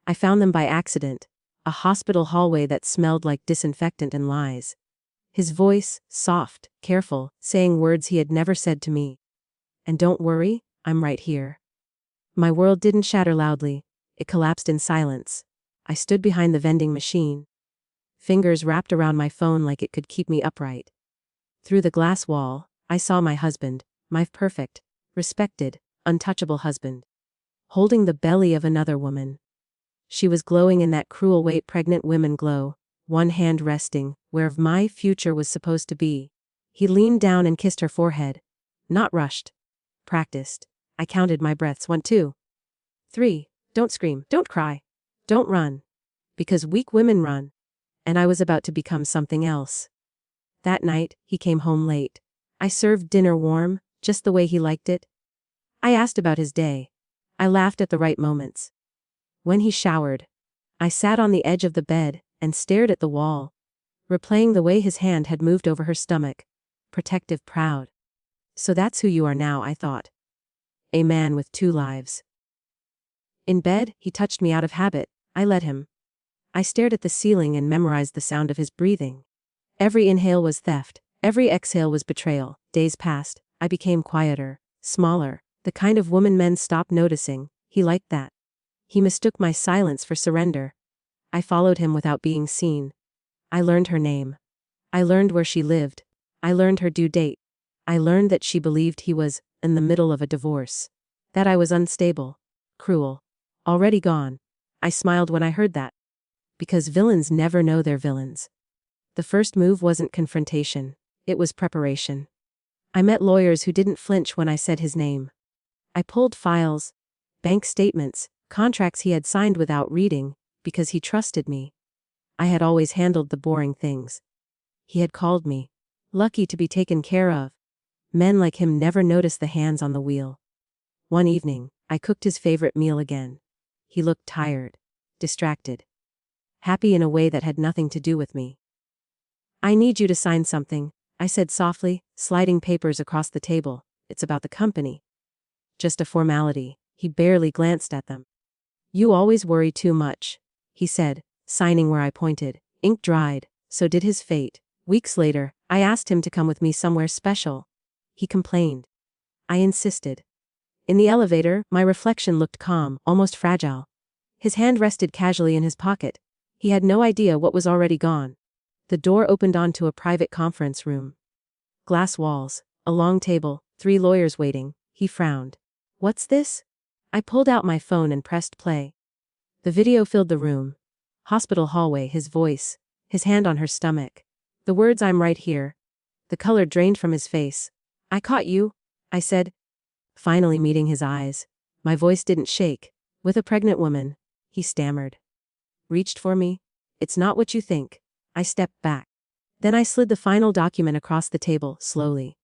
I found them by accident. A hospital hallway that smelled like disinfectant and lies. His voice, soft, careful, saying words he had never said to me. And don't worry, I'm right here. My world didn't shatter loudly. It collapsed in silence. I stood behind the vending machine. Fingers wrapped around my phone like it could keep me upright. Through the glass wall, I saw my husband, my perfect, respected, untouchable husband, holding the belly of another woman. She was glowing in that cruel way pregnant women glow, one hand resting where my future was supposed to be. He leaned down and kissed her forehead. Not rushed. Practiced. I counted my breaths. 1, 2, 3. Don't scream. Don't cry. Don't run. Because weak women run. And I was about to become something else. That night, he came home late. I served dinner warm, just the way he liked it. I asked about his day. I laughed at the right moments. When he showered, I sat on the edge of the bed and stared at the wall, replaying the way his hand had moved over her stomach. Protective, proud. So that's who you are now, I thought. A man with 2 lives. In bed, he touched me out of habit. I let him. I stared at the ceiling and memorized the sound of his breathing. Every inhale was theft. Every exhale was betrayal. Days passed. I became quieter, smaller, the kind of woman men stopped noticing. He liked that. He mistook my silence for surrender. I followed him without being seen. I learned her name. I learned where she lived. I learned her due date. I learned that she believed he was in the middle of a divorce. That I was unstable, cruel, already gone. I smiled when I heard that. Because villains never know they're villains. The first move wasn't confrontation. It was preparation. I met lawyers who didn't flinch when I said his name. I pulled files, bank statements, contracts he had signed without reading, because he trusted me. I had always handled the boring things. He had called me lucky to be taken care of. Men like him never notice the hands on the wheel. One evening, I cooked his favorite meal again. He looked tired, distracted, happy in a way that had nothing to do with me. I need you to sign something, I said softly, sliding papers across the table. It's about the company. Just a formality. He barely glanced at them. You always worry too much, he said, signing where I pointed. Ink dried, so did his fate. Weeks later, I asked him to come with me somewhere special. He complained. I insisted. In the elevator, my reflection looked calm, almost fragile. His hand rested casually in his pocket. He had no idea what was already gone. The door opened onto a private conference room. Glass walls, a long table, 3 lawyers waiting. He frowned. What's this? I pulled out my phone and pressed play. The video filled the room. Hospital hallway, his voice, his hand on her stomach. The words, I'm right here. The color drained from his face. I caught you, I said. Finally meeting his eyes. My voice didn't shake. With a pregnant woman, he stammered. Reached for me. It's not what you think. I stepped back. Then I slid the final document across the table, slowly.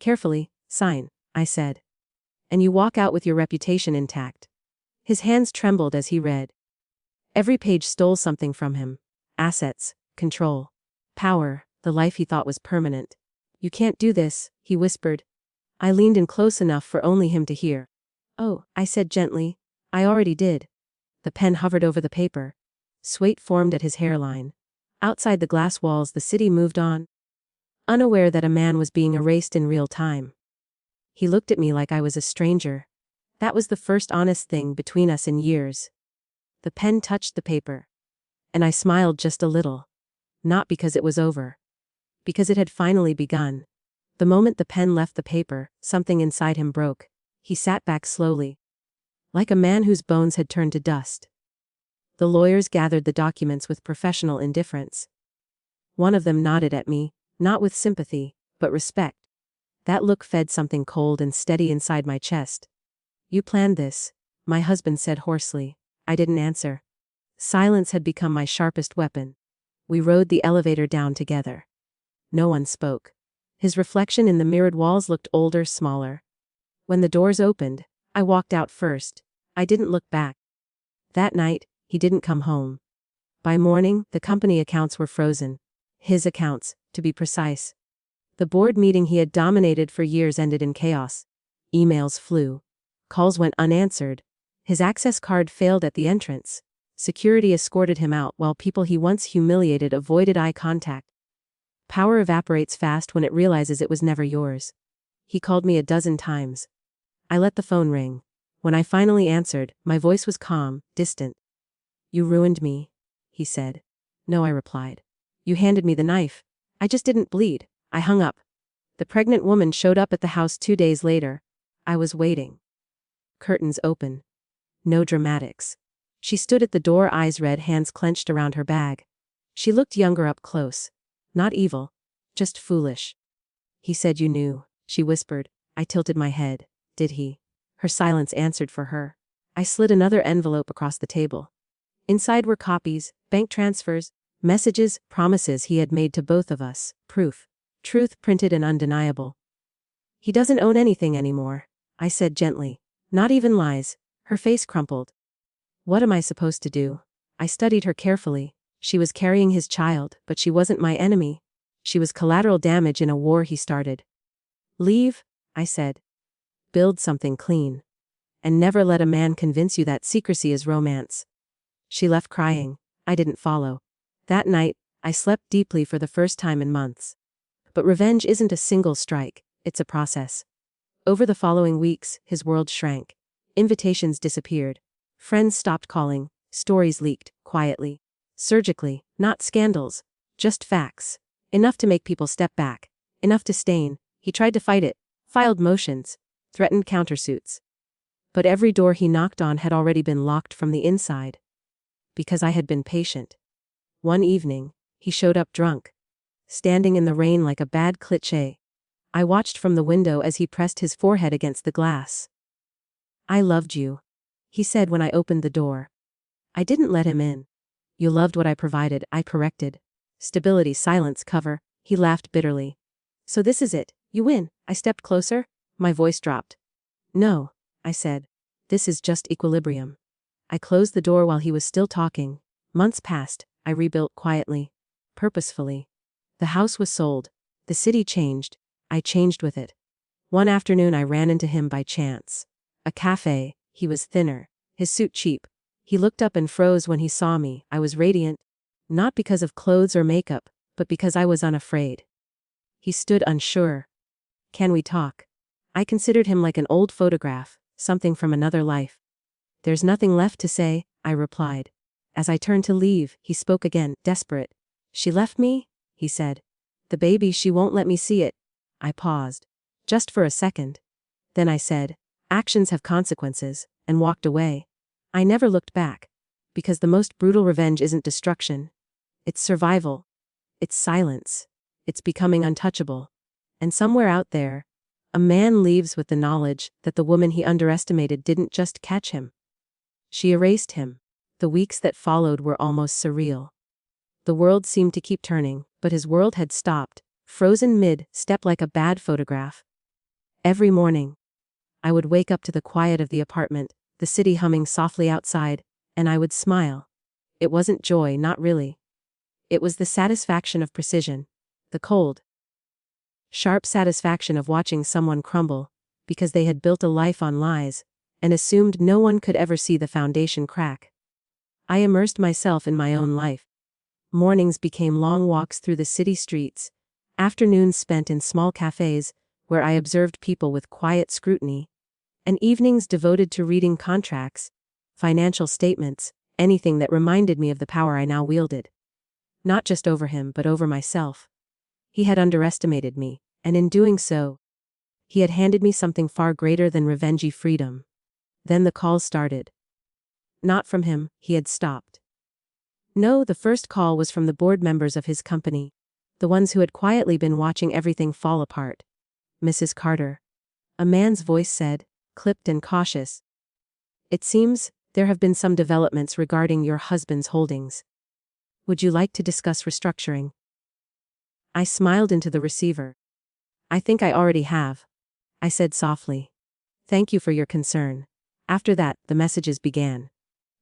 Carefully, sign, I said. And you walk out with your reputation intact. His hands trembled as he read. Every page stole something from him. Assets, control, power, the life he thought was permanent. You can't do this, he whispered. I leaned in close enough for only him to hear. Oh, I said gently. I already did. The pen hovered over the paper. Sweat formed at his hairline. Outside the glass walls, the city moved on. Unaware that a man was being erased in real time. He looked at me like I was a stranger. That was the first honest thing between us in years. The pen touched the paper. And I smiled just a little. Not because it was over. Because it had finally begun. The moment the pen left the paper, something inside him broke. He sat back slowly. Like a man whose bones had turned to dust. The lawyers gathered the documents with professional indifference. One of them nodded at me, not with sympathy, but respect. That look fed something cold and steady inside my chest. You planned this, my husband said hoarsely. I didn't answer. Silence had become my sharpest weapon. We rode the elevator down together. No one spoke. His reflection in the mirrored walls looked older, smaller. When the doors opened, I walked out first. I didn't look back. That night, he didn't come home. By morning, the company accounts were frozen. His accounts, to be precise. The board meeting he had dominated for years ended in chaos. Emails flew. Calls went unanswered. His access card failed at the entrance. Security escorted him out while people he once humiliated avoided eye contact. Power evaporates fast when it realizes it was never yours. He called me a dozen times. I let the phone ring. When I finally answered, my voice was calm, distant. "You ruined me," he said. "No," I replied. "You handed me the knife. I just didn't bleed." I hung up. The pregnant woman showed up at the house 2 days later. I was waiting. Curtains open. No dramatics. She stood at the door, eyes red, hands clenched around her bag. She looked younger up close. Not evil. Just foolish. "He said you knew," she whispered. I tilted my head. "Did he?" Her silence answered for her. I slid another envelope across the table. Inside were copies, bank transfers, messages, promises he had made to both of us, proof. Truth printed and undeniable. "He doesn't own anything anymore," I said gently. "Not even lies." Her face crumpled. "What am I supposed to do?" I studied her carefully. She was carrying his child, but she wasn't my enemy. She was collateral damage in a war he started. "Leave," I said. "Build something clean. And never let a man convince you that secrecy is romance." She left crying. I didn't follow. That night, I slept deeply for the first time in months. But revenge isn't a single strike, it's a process. Over the following weeks, his world shrank. Invitations disappeared. Friends stopped calling. Stories leaked, quietly. Surgically, not scandals. Just facts. Enough to make people step back. Enough to stain. He tried to fight it. Filed motions. Threatened countersuits. But every door he knocked on had already been locked from the inside. Because I had been patient. One evening, he showed up drunk. Standing in the rain like a bad cliché. I watched from the window as he pressed his forehead against the glass. "I loved you," he said when I opened the door. I didn't let him in. "You loved what I provided," I corrected. "Stability, silence, cover." He laughed bitterly. "So this is it, you win." I stepped closer. My voice dropped. "No," I said. "This is just equilibrium." I closed the door while he was still talking. Months passed. I rebuilt quietly. Purposefully. The house was sold. The city changed. I changed with it. One afternoon I ran into him by chance. A cafe. He was thinner. His suit cheap. He looked up and froze when he saw me. I was radiant. Not because of clothes or makeup, but because I was unafraid. He stood unsure. "Can we talk?" I considered him like an old photograph, something from another life. "There's nothing left to say," I replied. As I turned to leave, he spoke again, desperate. "She left me?" he said. "The baby, she won't let me see it." I paused. Just for a second. Then I said, "Actions have consequences," and walked away. I never looked back. Because the most brutal revenge isn't destruction. It's survival. It's silence. It's becoming untouchable. And somewhere out there, a man leaves with the knowledge that the woman he underestimated didn't just catch him. She erased him. The weeks that followed were almost surreal. The world seemed to keep turning, but his world had stopped, frozen mid-step like a bad photograph. Every morning, I would wake up to the quiet of the apartment, the city humming softly outside, and I would smile. It wasn't joy, not really. It was the satisfaction of precision, the cold, sharp satisfaction of watching someone crumble, because they had built a life on lies, and assumed no one could ever see the foundation crack. I immersed myself in my own life. Mornings became long walks through the city streets, afternoons spent in small cafes, where I observed people with quiet scrutiny, and evenings devoted to reading contracts, financial statements, anything that reminded me of the power I now wielded. Not just over him, but over myself. He had underestimated me, and in doing so, he had handed me something far greater than revengey freedom. Then the calls started. Not from him, he had stopped. No, the first call was from the board members of his company, the ones who had quietly been watching everything fall apart. "Mrs. Carter," a man's voice said, clipped and cautious. "It seems there have been some developments regarding your husband's holdings. Would you like to discuss restructuring?" I smiled into the receiver. "I think I already have," I said softly. "Thank you for your concern." After that, the messages began.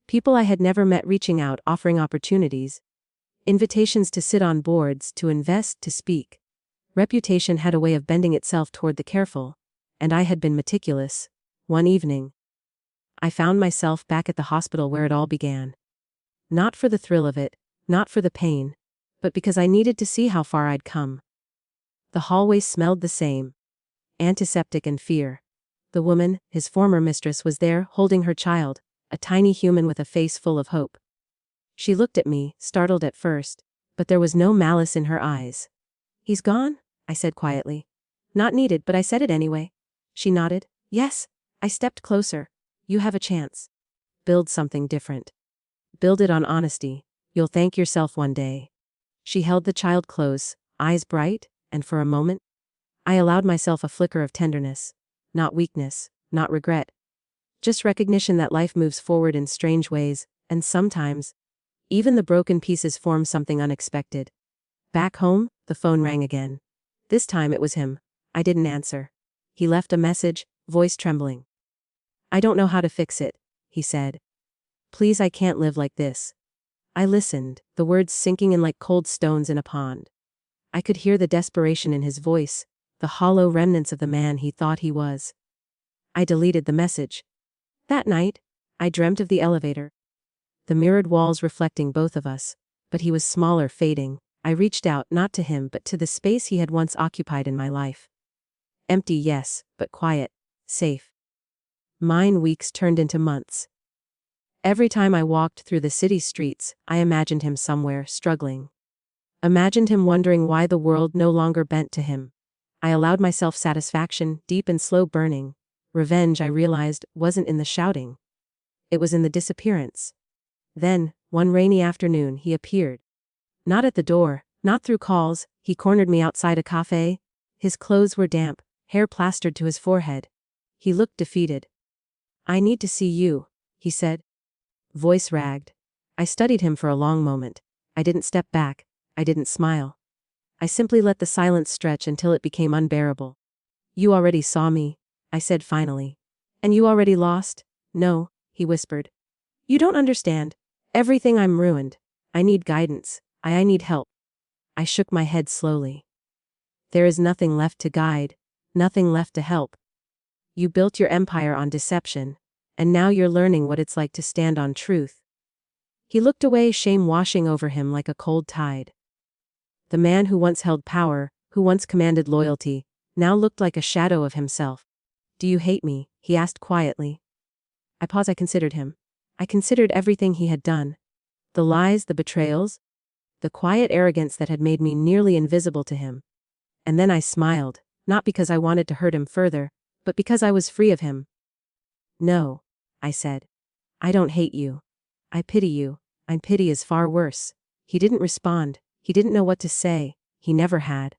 People I had never met reaching out, offering opportunities. Invitations to sit on boards, to invest, to speak. Reputation had a way of bending itself toward the careful, and I had been meticulous. One evening, I found myself back at the hospital where it all began. Not for the thrill of it, not for the pain, but because I needed to see how far I'd come. The hallway smelled the same. Antiseptic and fear. The woman, his former mistress, was there, holding her child, a tiny human with a face full of hope. She looked at me, startled at first, but there was no malice in her eyes. "He's gone?" I said quietly. "Not needed, but I said it anyway." She nodded. "Yes." I stepped closer. "You have a chance. Build something different. Build it on honesty. You'll thank yourself one day." She held the child close, eyes bright, and for a moment, I allowed myself a flicker of tenderness. Not weakness, not regret. Just recognition that life moves forward in strange ways, and sometimes, even the broken pieces form something unexpected. Back home, the phone rang again. This time it was him. I didn't answer. He left a message, voice trembling. "I don't know how to fix it," he said. "Please, I can't live like this." I listened, the words sinking in like cold stones in a pond. I could hear the desperation in his voice, the hollow remnants of the man he thought he was. I deleted the message. That night, I dreamt of the elevator. The mirrored walls reflecting both of us, but he was smaller, fading. I reached out, not to him but to the space he had once occupied in my life. Empty, yes, but quiet, safe. Mine weeks turned into months. Every time I walked through the city streets, I imagined him somewhere, struggling. Imagined him wondering why the world no longer bent to him. I allowed myself satisfaction, deep and slow burning. Revenge, I realized, wasn't in the shouting. It was in the disappearance. Then, one rainy afternoon, he appeared. Not at the door, not through calls. He cornered me outside a cafe. His clothes were damp, hair plastered to his forehead. He looked defeated. "I need to see you," he said. Voice ragged. I studied him for a long moment. I didn't step back. I didn't smile. I simply let the silence stretch until it became unbearable. "You already saw me," I said finally. "And you already lost?" "No," he whispered. "You don't understand. Everything, I'm ruined. I need guidance. I need help." I shook my head slowly. "There is nothing left to guide, nothing left to help. You built your empire on deception, and now you're learning what it's like to stand on truth." He looked away, shame washing over him like a cold tide. The man who once held power, who once commanded loyalty, now looked like a shadow of himself. "Do you hate me?" he asked quietly. I paused. I considered him. I considered everything he had done. The lies, the betrayals, the quiet arrogance that had made me nearly invisible to him. And then I smiled, not because I wanted to hurt him further, but because I was free of him. "No," I said. "I don't hate you. I pity you, and pity is far worse." He didn't respond. He didn't know what to say. He never had.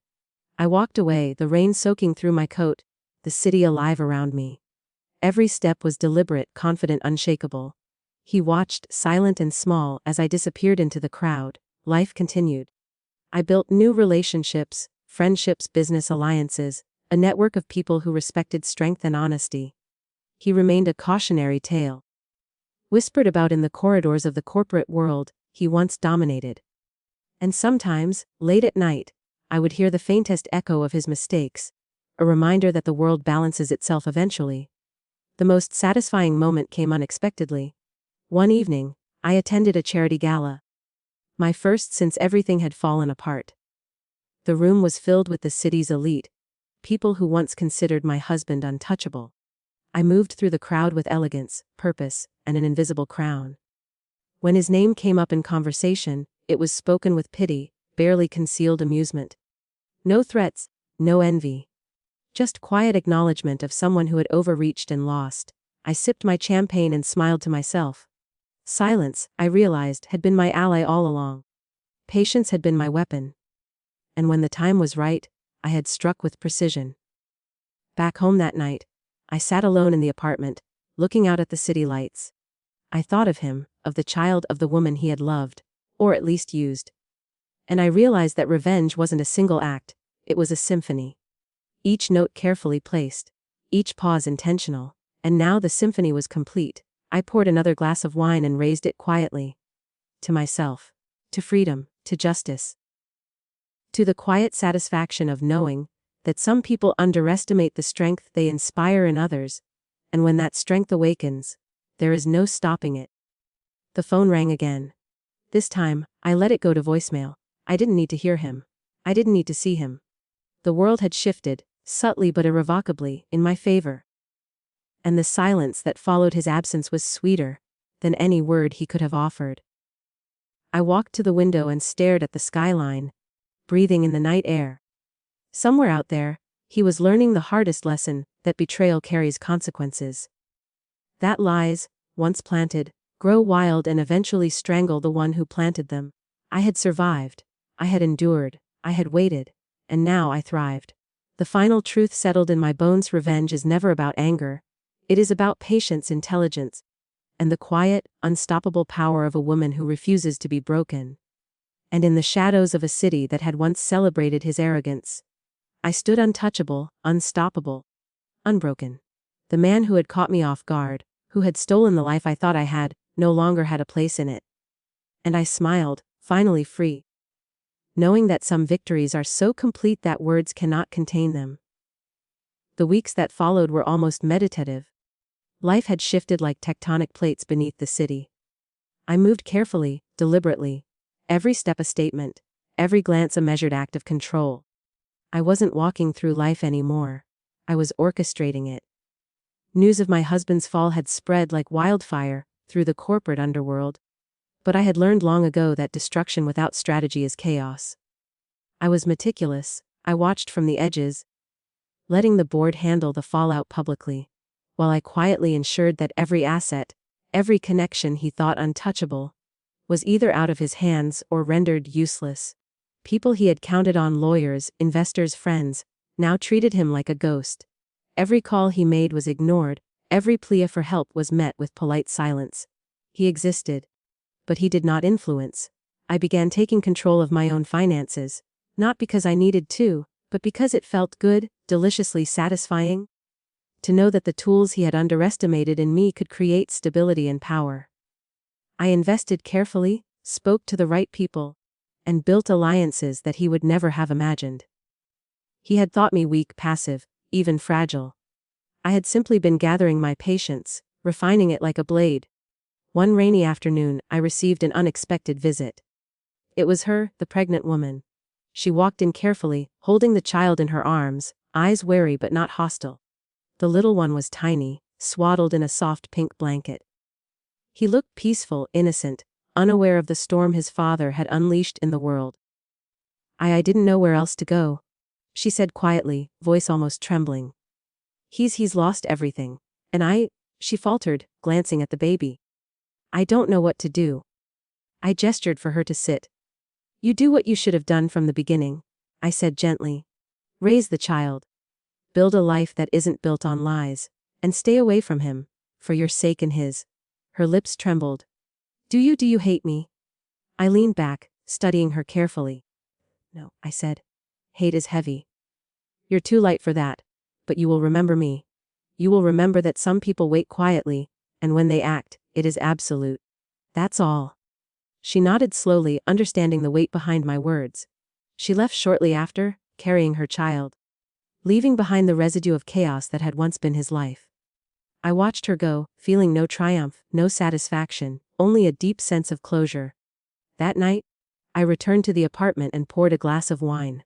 I walked away, the rain soaking through my coat, the city alive around me. Every step was deliberate, confident, unshakable. He watched, silent and small, as I disappeared into the crowd. Life continued. I built new relationships, friendships, business alliances, a network of people who respected strength and honesty. He remained a cautionary tale. Whispered about in the corridors of the corporate world he once dominated. And sometimes, late at night, I would hear the faintest echo of his mistakes, a reminder that the world balances itself eventually. The most satisfying moment came unexpectedly. One evening, I attended a charity gala. My first since everything had fallen apart. The room was filled with the city's elite, people who once considered my husband untouchable. I moved through the crowd with elegance, purpose, and an invisible crown. When his name came up in conversation, it was spoken with pity, barely concealed amusement. No threats, no envy. Just quiet acknowledgement of someone who had overreached and lost. I sipped my champagne and smiled to myself. Silence, I realized, had been my ally all along. Patience had been my weapon. And when the time was right, I had struck with precision. Back home that night, I sat alone in the apartment, looking out at the city lights. I thought of him, of the child, of the woman he had loved, or at least used. And I realized that revenge wasn't a single act, it was a symphony. Each note carefully placed, each pause intentional, and now the symphony was complete. I poured another glass of wine and raised it quietly. To myself, to freedom, to justice. To the quiet satisfaction of knowing that some people underestimate the strength they inspire in others, and when that strength awakens, there is no stopping it. The phone rang again. This time, I let it go to voicemail. I didn't need to hear him. I didn't need to see him. The world had shifted, subtly but irrevocably, in my favor. And the silence that followed his absence was sweeter than any word he could have offered. I walked to the window and stared at the skyline, breathing in the night air. Somewhere out there, he was learning the hardest lesson, that betrayal carries consequences. That lies, once planted, grow wild and eventually strangle the one who planted them. I had survived. I had endured. I had waited. And now I thrived. The final truth settled in my bones: revenge is never about anger. It is about patience, intelligence, and the quiet, unstoppable power of a woman who refuses to be broken. And in the shadows of a city that had once celebrated his arrogance, I stood untouchable, unstoppable, unbroken. The man who had caught me off guard, who had stolen the life I thought I had, no longer had a place in it. And I smiled, finally free, knowing that some victories are so complete that words cannot contain them. The weeks that followed were almost meditative. Life had shifted like tectonic plates beneath the city. I moved carefully, deliberately, every step a statement, every glance a measured act of control. I wasn't walking through life anymore. I was orchestrating it. News of my husband's fall had spread like wildfire through the corporate underworld. But I had learned long ago that destruction without strategy is chaos. I was meticulous. I watched from the edges, letting the board handle the fallout publicly, while I quietly ensured that every asset, every connection he thought untouchable, was either out of his hands or rendered useless. People he had counted on, lawyers, investors, friends, now treated him like a ghost. Every call he made was ignored, every plea for help was met with polite silence. He existed, but he did not influence. I began taking control of my own finances, not because I needed to, but because it felt good, deliciously satisfying, to know that the tools he had underestimated in me could create stability and power. I invested carefully, spoke to the right people, and built alliances that he would never have imagined. He had thought me weak, passive, even fragile. I had simply been gathering my patience, refining it like a blade. One rainy afternoon, I received an unexpected visit. It was her, the pregnant woman. She walked in carefully, holding the child in her arms, eyes wary but not hostile. The little one was tiny, swaddled in a soft pink blanket. He looked peaceful, innocent, unaware of the storm his father had unleashed in the world. I didn't know where else to go," she said quietly, voice almost trembling. He's lost everything. And she faltered, glancing at the baby. "I don't know what to do." I gestured for her to sit. "You do what you should have done from the beginning," I said gently. "Raise the child. Build a life that isn't built on lies. And stay away from him, for your sake and his." Her lips trembled. Do you hate me?" I leaned back, studying her carefully. "No," I said. "Hate is heavy. You're too light for that. But you will remember me. You will remember that some people wait quietly, and when they act, it is absolute. That's all." She nodded slowly, understanding the weight behind my words. She left shortly after, carrying her child, leaving behind the residue of chaos that had once been his life. I watched her go, feeling no triumph, no satisfaction, only a deep sense of closure. That night, I returned to the apartment and poured a glass of wine.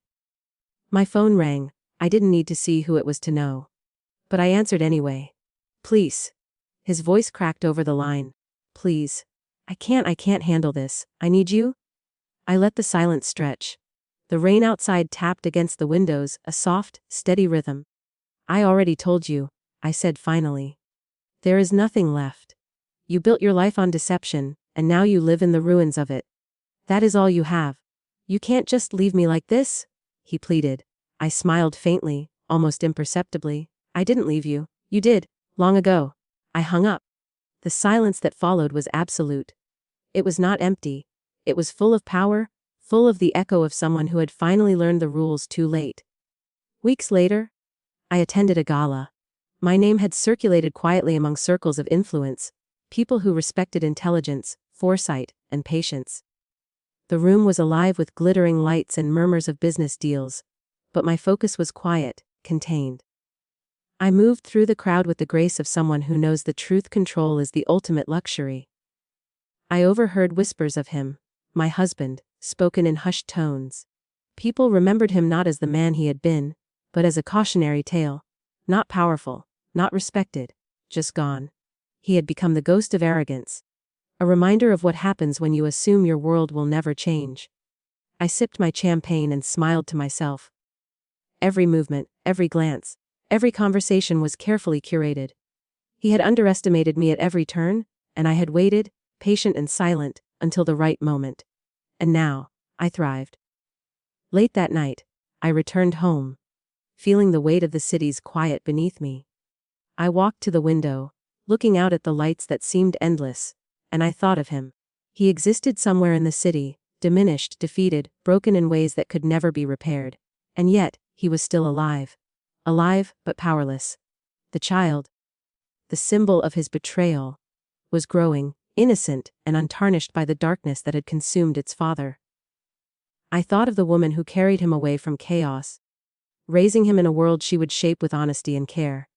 My phone rang. I didn't need to see who it was to know. But I answered anyway. "Please." His voice cracked over the line. "Please. I can't handle this. I need you." I let the silence stretch. The rain outside tapped against the windows, a soft, steady rhythm. "I already told you," I said finally. "There is nothing left. You built your life on deception, and now you live in the ruins of it. That is all you have. You can't just leave me like this," he pleaded. I smiled faintly, almost imperceptibly. "I didn't leave you. You did, long ago." I hung up. The silence that followed was absolute. It was not empty. It was full of power, full of the echo of someone who had finally learned the rules too late. Weeks later, I attended a gala. My name had circulated quietly among circles of influence, people who respected intelligence, foresight, and patience. The room was alive with glittering lights and murmurs of business deals, but my focus was quiet, contained. I moved through the crowd with the grace of someone who knows the truth. Control is the ultimate luxury. I overheard whispers of him. my husband, spoken in hushed tones. People remembered him not as the man he had been, but as a cautionary tale. Not powerful, not respected, just gone. He had become the ghost of arrogance. A reminder of what happens when you assume your world will never change. I sipped my champagne and smiled to myself. Every movement, every glance, every conversation was carefully curated. He had underestimated me at every turn, and I had waited, patient and silent, until the right moment. And now, I thrived. Late that night, I returned home, feeling the weight of the city's quiet beneath me. I walked to the window, looking out at the lights that seemed endless, and I thought of him. He existed somewhere in the city, diminished, defeated, broken in ways that could never be repaired. And yet, he was still alive. Alive, but powerless. The child, the symbol of his betrayal, was growing, innocent and untarnished by the darkness that had consumed its father. I thought of the woman who carried him away from chaos, raising him in a world she would shape with honesty and care.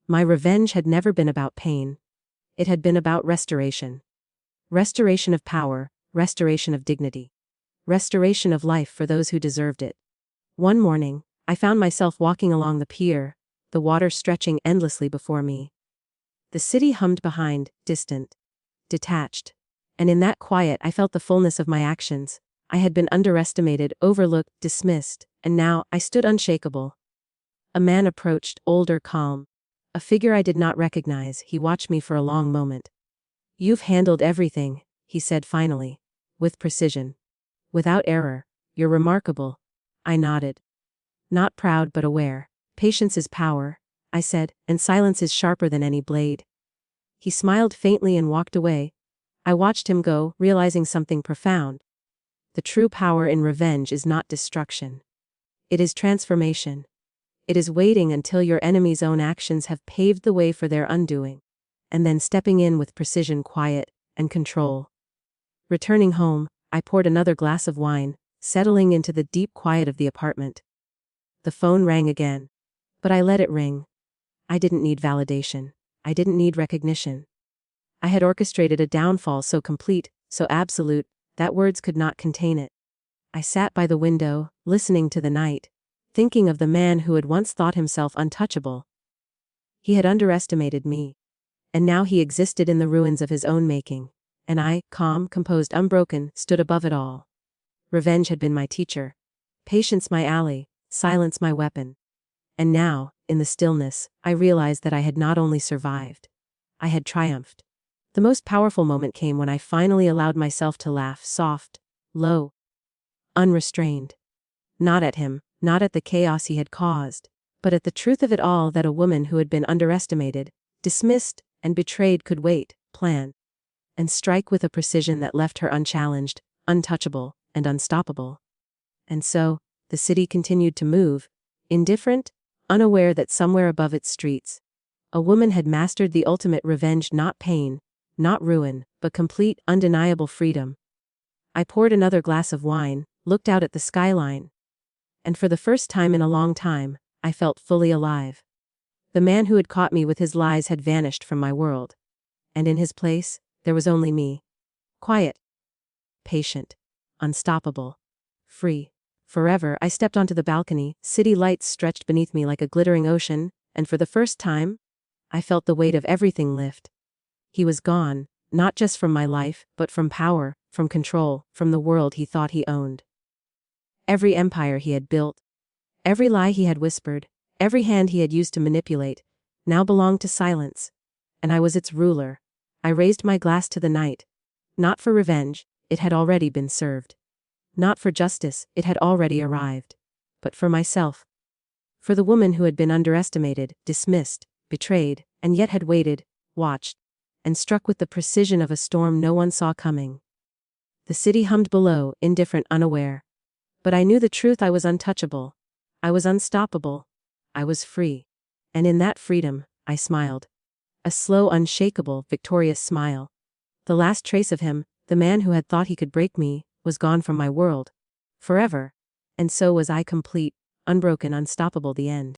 My revenge had never been about pain. It had been about restoration. Restoration of power, restoration of dignity. Restoration of life for those who deserved it. One morning, I found myself walking along the pier, the water stretching endlessly before me. The city hummed behind, distant, detached. And in that quiet I felt the fullness of my actions. I had been underestimated, overlooked, dismissed, and now I stood unshakable. A man approached, older, calm. A figure I did not recognize. He watched me for a long moment. "You've handled everything," he said finally, with precision. "Without error. You're remarkable." I nodded. Not proud but aware. "Patience is power," I said, "and silence is sharper than any blade." He smiled faintly and walked away. I watched him go, realizing something profound. The true power in revenge is not destruction. It is transformation. It is waiting until your enemy's own actions have paved the way for their undoing, and then stepping in with precision, quiet, and control. Returning home, I poured another glass of wine, settling into the deep quiet of the apartment. The phone rang again. But I let it ring. I didn't need validation. I didn't need recognition. I had orchestrated a downfall so complete, so absolute, that words could not contain it. I sat by the window, listening to the night, thinking of the man who had once thought himself untouchable. He had underestimated me. And now he existed in the ruins of his own making. And I, calm, composed, unbroken, stood above it all. Revenge had been my teacher. Patience my ally, silence my weapon. And now, in the stillness, I realized that I had not only survived. I had triumphed. The most powerful moment came when I finally allowed myself to laugh, soft, low, unrestrained. Not at him, not at the chaos he had caused, but at the truth of it all, that a woman who had been underestimated, dismissed, and betrayed could wait, plan, and strike with a precision that left her unchallenged, untouchable, and unstoppable. And so, the city continued to move, indifferent, unaware that somewhere above its streets, a woman had mastered the ultimate revenge, not pain, not ruin, but complete, undeniable freedom. I poured another glass of wine, looked out at the skyline, and for the first time in a long time, I felt fully alive. The man who had caught me with his lies had vanished from my world. And in his place, there was only me. Quiet, patient, unstoppable, free. Forever. I stepped onto the balcony, city lights stretched beneath me like a glittering ocean, and for the first time, I felt the weight of everything lift. He was gone, not just from my life, but from power, from control, from the world he thought he owned. Every empire he had built, every lie he had whispered, every hand he had used to manipulate, now belonged to silence, and I was its ruler. I raised my glass to the night. Not for revenge, it had already been served. Not for justice, it had already arrived. But for myself. For the woman who had been underestimated, dismissed, betrayed, and yet had waited, watched, and struck with the precision of a storm no one saw coming. The city hummed below, indifferent, unaware. But I knew the truth. I was untouchable. I was unstoppable. I was free. And in that freedom, I smiled. A slow, unshakable, victorious smile. The last trace of him, the man who had thought he could break me, was gone from my world. Forever. And so was I, complete, unbroken, unstoppable. The end.